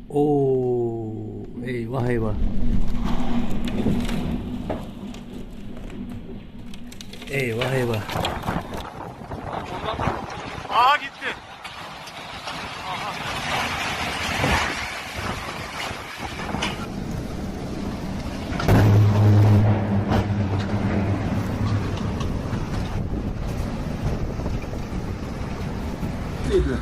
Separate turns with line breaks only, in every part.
Oo, eyvah eyvah. Eyvah eyvah.
Aha gitti.
Gitti.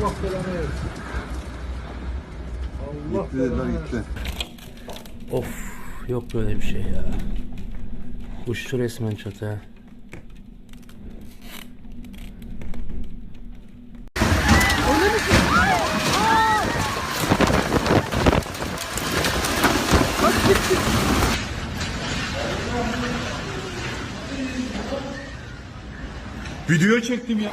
Allah belanı versin. Allah
Gitti dediler
belanı
gitti.
Of, yok böyle bir şey ya. Uçtu resmen çatı ha.
Video çektim ya.